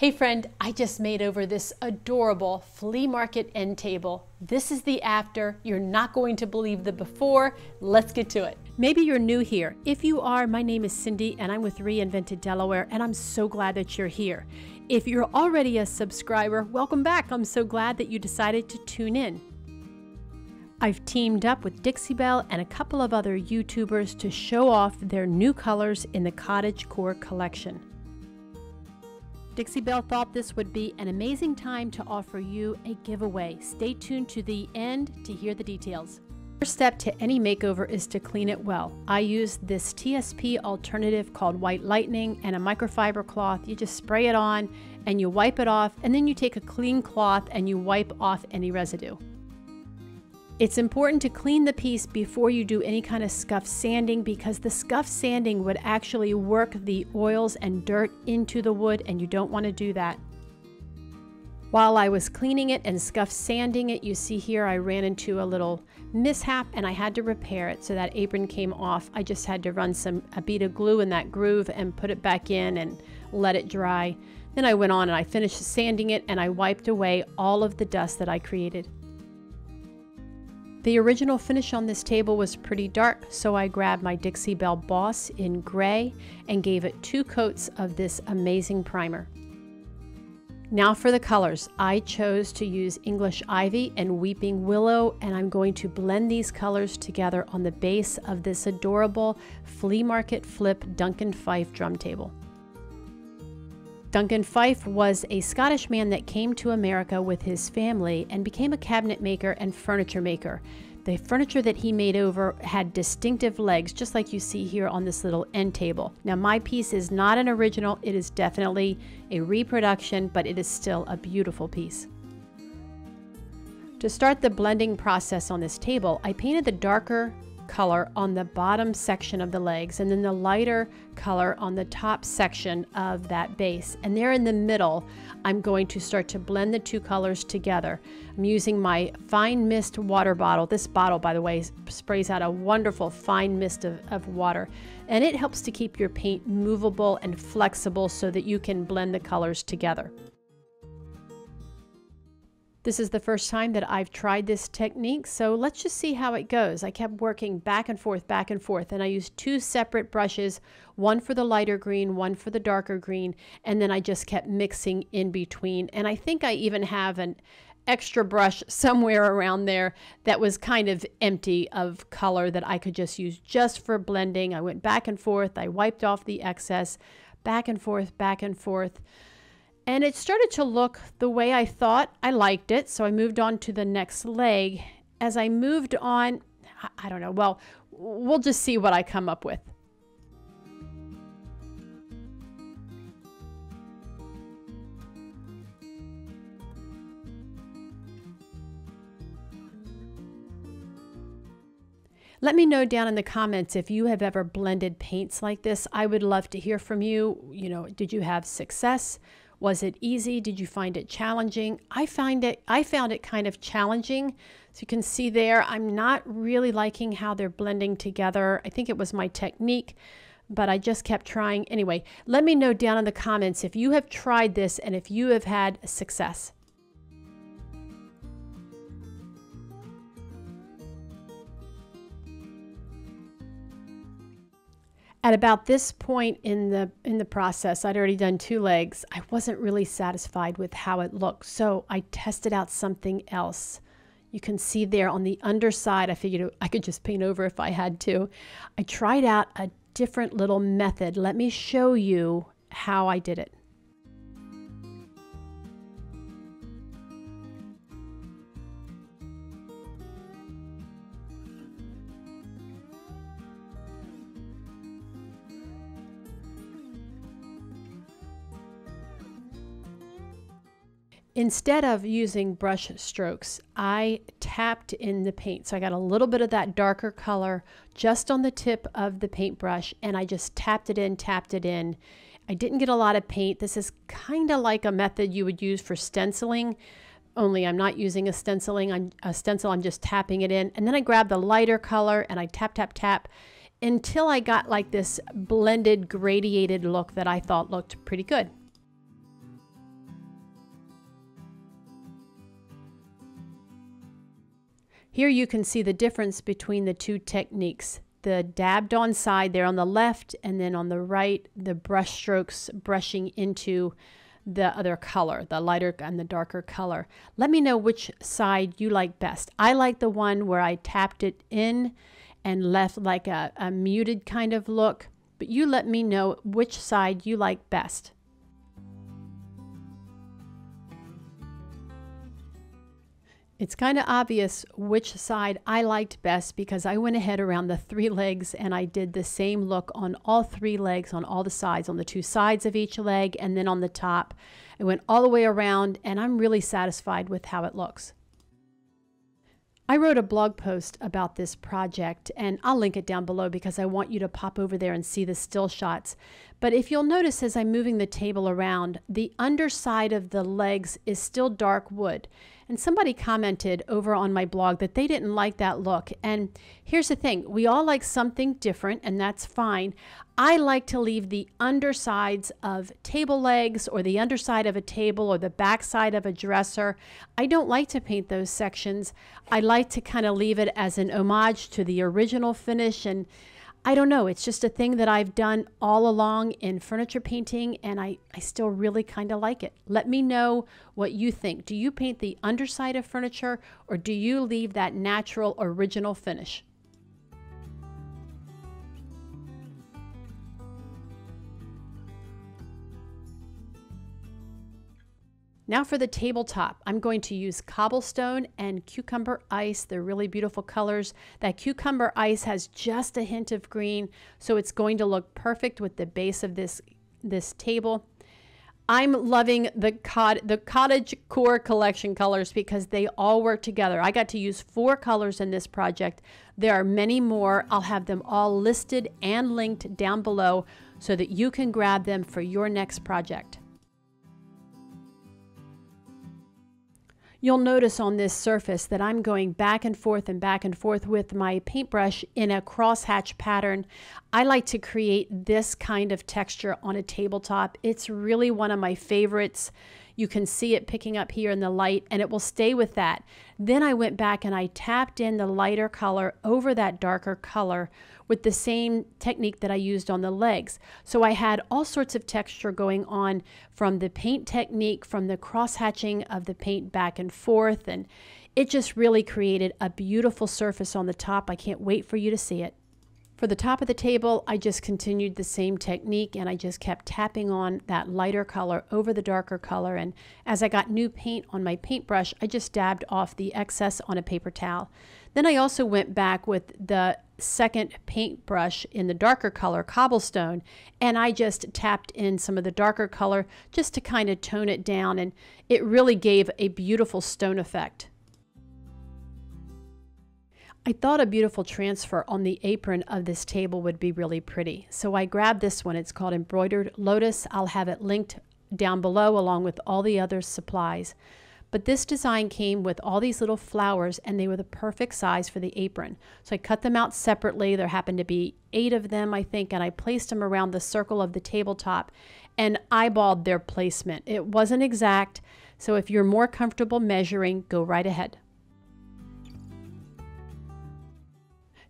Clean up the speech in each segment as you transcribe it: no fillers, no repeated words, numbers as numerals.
Hey friend, I just made over this adorable flea market end table. This is the after. You're not going to believe the before. Let's get to it. Maybe you're new here. If you are, my name is Cindy and I'm with Reinvented Delaware, and I'm so glad that you're here. If you're already a subscriber, welcome back. I'm so glad that you decided to tune in. I've teamed up with Dixie Belle and a couple of other YouTubers to show off their new colors in the Cottage Core collection. Dixie Belle thought this would be an amazing time to offer you a giveaway. Stay tuned to the end to hear the details. First step to any makeover is to clean it well. I use this TSP alternative called White Lightning and a microfiber cloth. You just spray it on and you wipe it off, and then you take a clean cloth and you wipe off any residue. It's important to clean the piece before you do any kind of scuff sanding, because the scuff sanding would actually work the oils and dirt into the wood, and you don't want to do that. While I was cleaning it and scuff sanding it, you see here I ran into a little mishap and I had to repair it. So that apron came off. I just had to run a bead of glue in that groove and put it back in and let it dry. Then I went on and I finished sanding it and I wiped away all of the dust that I created. The original finish on this table was pretty dark, so I grabbed my Dixie Belle Boss in gray and gave it 2 coats of this amazing primer. Now for the colors. I chose to use English Ivy and Weeping Willow, and I'm going to blend these colors together on the base of this adorable flea market flip Duncan Fife drum table. Duncan Fife was a Scottish man that came to America with his family and became a cabinet maker and furniture maker. The furniture that he made over had distinctive legs, just like you see here on this little end table. Now my piece is not an original, it is definitely a reproduction, but it is still a beautiful piece. To start the blending process on this table, I painted the darker color on the bottom section of the legs and then the lighter color on the top section of that base. And there in the middle, I'm going to start to blend the 2 colors together. I'm using my fine mist water bottle. This bottle, by the way, sprays out a wonderful fine mist of water, and it helps to keep your paint movable and flexible so that you can blend the colors together. This is the first time that I've tried this technique, so let's just see how it goes. I kept working back and forth, and I used 2 separate brushes, one for the lighter green, one for the darker green, and then I just kept mixing in between. And I think I even have an extra brush somewhere around there that was kind of empty of color that I could just use just for blending. I went back and forth, I wiped off the excess, back and forth, and it started to look the way I thought. I liked it, so I moved on to the next leg. As I moved on, I don't know, well, we'll just see what I come up with. Let me know down in the comments if you have ever blended paints like this. I would love to hear from you. You know, did you have success? Was it easy? Did you find it challenging? I found it kind of challenging. So you can see there, I'm not really liking how they're blending together. I think it was my technique, but I just kept trying. Anyway, let me know down in the comments if you have tried this and if you have had success. At about this point in the process, I'd already done 2 legs. I wasn't really satisfied with how it looked, so I tested out something else. You can see there on the underside, I figured I could just paint over if I had to. I tried out a different little method. Let me show you how I did it. Instead of using brush strokes, I tapped in the paint. So I got a little bit of that darker color just on the tip of the paintbrush, and I just tapped it in. I didn't get a lot of paint. This is kind of like a method you would use for stenciling, only I'm not using a stencil, I'm just tapping it in. And then I grabbed the lighter color and I tap, until I got like this blended, gradiated look that I thought looked pretty good. Here you can see the difference between the two techniques. The dabbed on side there on the left, and then on the right, the brush strokes brushing into the other color, the lighter and the darker color. Let me know which side you like best. I like the one where I tapped it in and left like a muted kind of look, but you let me know which side you like best. It's kind of obvious which side I liked best because I went ahead around the 3 legs and I did the same look on all 3 legs, on all the sides, on the 2 sides of each leg, and then on the top. I went all the way around, and I'm really satisfied with how it looks. I wrote a blog post about this project, and I'll link it down below because I want you to pop over there and see the still shots. But if you'll notice, as I'm moving the table around, the underside of the legs is still dark wood. And somebody commented over on my blog that they didn't like that look. And here's the thing, we all like something different, and that's fine. I like to leave the undersides of table legs or the underside of a table or the backside of a dresser. I don't like to paint those sections. I like to kind of leave it as an homage to the original finish, and I don't know, it's just a thing that I've done all along in furniture painting, and I still really kind of like it. Let me know what you think. Do you paint the underside of furniture, or do you leave that natural original finish? Now for the tabletop, I'm going to use Cobblestone and Cucumber Ice. They're really beautiful colors. That Cucumber Ice has just a hint of green, so it's going to look perfect with the base of this table. I'm loving the Cottage Core Collection colors because they all work together. I got to use 4 colors in this project. There are many more. I'll have them all listed and linked down below so that you can grab them for your next project. You'll notice on this surface that I'm going back and forth with my paintbrush in a crosshatch pattern. I like to create this kind of texture on a tabletop. It's really one of my favorites. You can see it picking up here in the light, and it will stay with that. Then I went back and I tapped in the lighter color over that darker color with the same technique that I used on the legs. So I had all sorts of texture going on from the paint technique, from the cross-hatching of the paint back and forth, and it just really created a beautiful surface on the top. I can't wait for you to see it. For the top of the table, I just continued the same technique, and I just kept tapping on that lighter color over the darker color, and as I got new paint on my paintbrush, I just dabbed off the excess on a paper towel. Then I also went back with the second paintbrush in the darker color, Cobblestone, and I just tapped in some of the darker color just to kind of tone it down, and it really gave a beautiful stone effect. I thought a beautiful transfer on the apron of this table would be really pretty. So I grabbed this one. It's called Embroidered Lotus. I'll have it linked down below along with all the other supplies. But this design came with all these little flowers, and they were the perfect size for the apron. So I cut them out separately. There happened to be 8 of them, I think, and I placed them around the circle of the tabletop and eyeballed their placement. It wasn't exact, so if you're more comfortable measuring, go right ahead.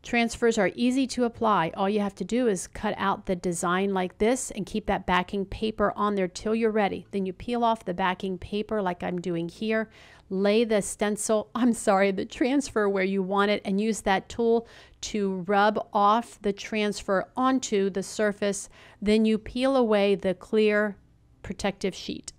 Transfers are easy to apply. All you have to do is cut out the design like this and keep that backing paper on there till you're ready. Then you peel off the backing paper like I'm doing here, lay the the transfer where you want it, and use that tool to rub off the transfer onto the surface. Then you peel away the clear protective sheet.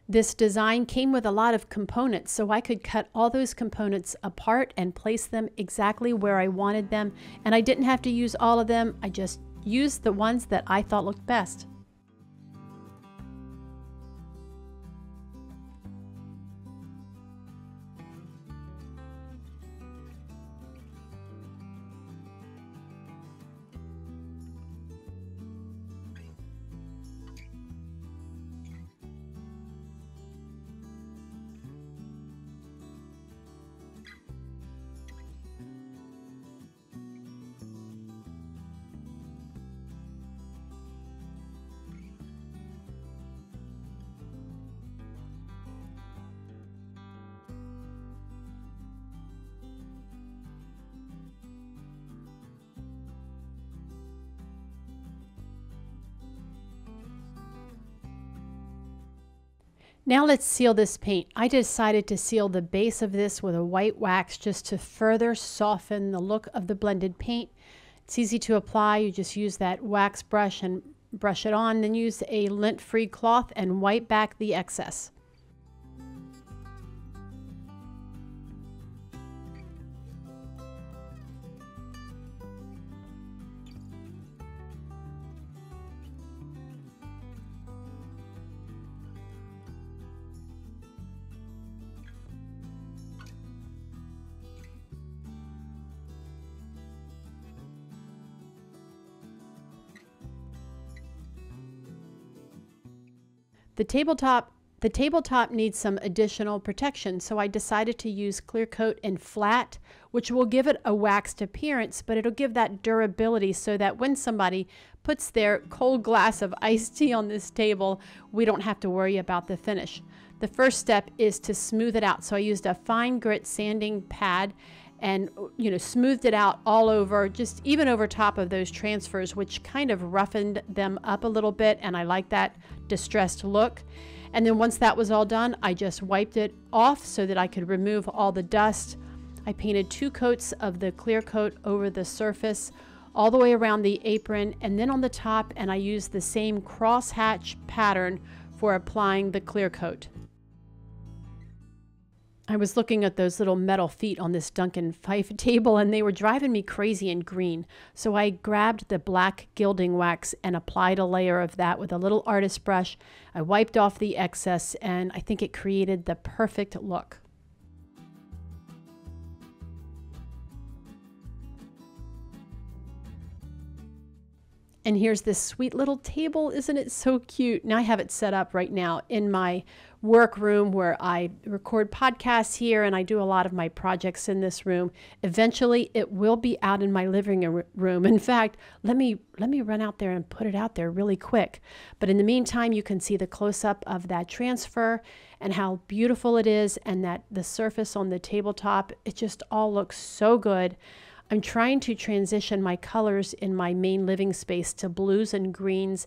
This design came with a lot of components, so I could cut all those components apart and place them exactly where I wanted them, and I didn't have to use all of them. I just used the ones that I thought looked best. Now let's seal this paint. I decided to seal the base of this with a white wax just to further soften the look of the blended paint. It's easy to apply. You just use that wax brush and brush it on, then use a lint-free cloth and wipe back the excess. The tabletop needs some additional protection, so I decided to use clear coat and flat, which will give it a waxed appearance, but it'll give that durability so that when somebody puts their cold glass of iced tea on this table, we don't have to worry about the finish. The first step is to smooth it out. So I used a fine grit sanding pad and smoothed it out all over, just even over top of those transfers, which kind of roughened them up a little bit, and I like that distressed look. And then once that was all done, I just wiped it off so that I could remove all the dust. I painted 2 coats of the clear coat over the surface all the way around the apron and then on the top, and I used the same crosshatch pattern for applying the clear coat. I was looking at those little metal feet on this Duncan Fife table and they were driving me crazy in green. So I grabbed the black gilding wax and applied a layer of that with a little artist brush. I wiped off the excess and I think it created the perfect look. And here's this sweet little table. Isn't it so cute? Now I have it set up right now in my work room where I record podcasts here and I do a lot of my projects in this room. Eventually it will be out in my living room. In fact, let me run out there and put it out there really quick. But in the meantime, you can see the close-up of that transfer and how beautiful it is, and that the surface on the tabletop, it just all looks so good. I'm trying to transition my colors in my main living space to blues and greens,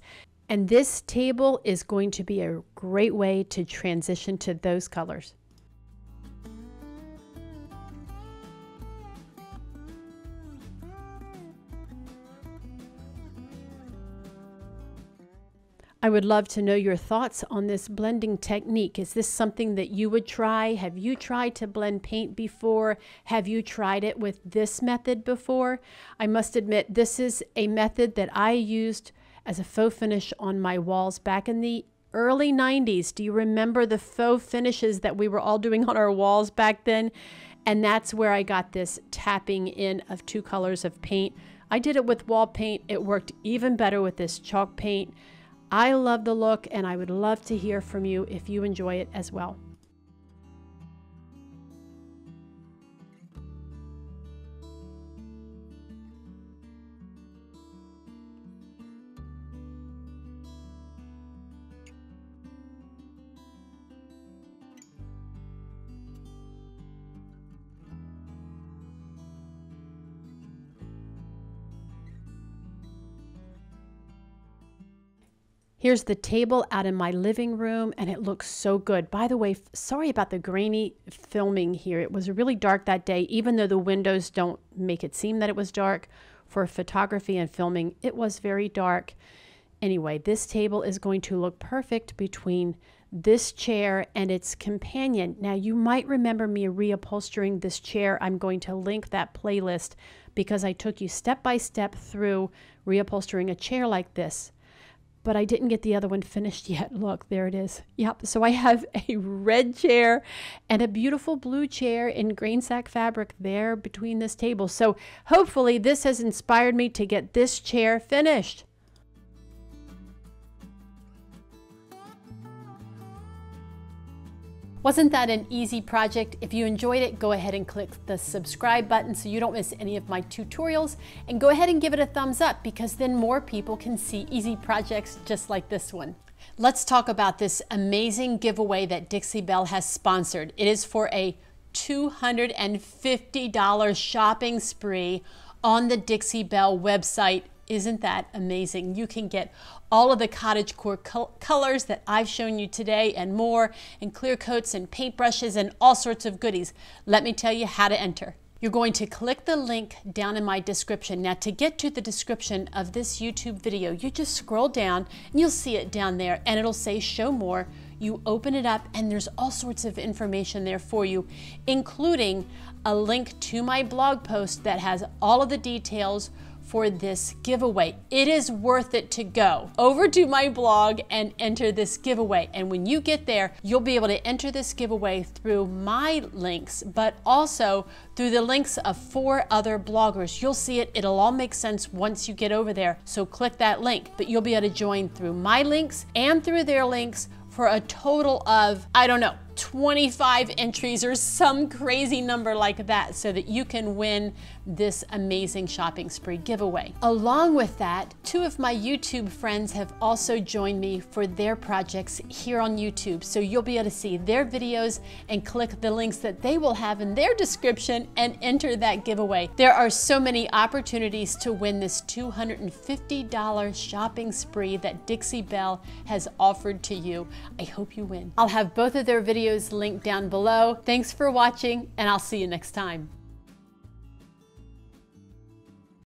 and this table is going to be a great way to transition to those colors. I would love to know your thoughts on this blending technique. Is this something that you would try? Have you tried to blend paint before? Have you tried it with this method before? I must admit, this is a method that I used as a faux finish on my walls back in the early 90s. Do you remember the faux finishes that we were all doing on our walls back then? And that's where I got this tapping in of 2 colors of paint. I did it with wall paint. It worked even better with this chalk paint. I love the look, and I would love to hear from you if you enjoy it as well. Here's the table out in my living room, and it looks so good. By the way, sorry about the grainy filming here. It was really dark that day, even though the windows don't make it seem that it was dark. For photography and filming, it was very dark. Anyway, this table is going to look perfect between this chair and its companion. Now, you might remember me reupholstering this chair. I'm going to link that playlist because I took you step by step through reupholstering a chair like this. But I didn't get the other one finished yet. Look, there it is. Yep, so I have a red chair and a beautiful blue chair in grain sack fabric there between this table. So hopefully this has inspired me to get this chair finished. Wasn't that an easy project? If you enjoyed it, go ahead and click the subscribe button so you don't miss any of my tutorials, and go ahead and give it a thumbs up because then more people can see easy projects just like this one. Let's talk about this amazing giveaway that Dixie Belle has sponsored. It is for a $250 shopping spree on the Dixie Belle website Isn't that amazing? You can get all of the cottagecore colors that I've shown you today and more, and clear coats and paintbrushes and all sorts of goodies. Let me tell you how to enter. You're going to click the link down in my description. Now, to get to the description of this YouTube video, you just scroll down and you'll see it down there, and it'll say show more. You open it up and there's all sorts of information there for you, including a link to my blog post that has all of the details for this giveaway. It is worth it to go over to my blog and enter this giveaway. And when you get there, you'll be able to enter this giveaway through my links, but also through the links of 4 other bloggers. You'll see it. It'll all make sense once you get over there. So click that link, but you'll be able to join through my links and through their links for a total of, I don't know, 25 entries or some crazy number like that, so that you can win this amazing shopping spree giveaway. Along with that, 2 of my YouTube friends have also joined me for their projects here on YouTube. So you'll be able to see their videos and click the links that they will have in their description and enter that giveaway. There are so many opportunities to win this $250 shopping spree that Dixie Belle has offered to you. I hope you win. I'll have both of their videos linked down below. Thanks for watching, and I'll see you next time.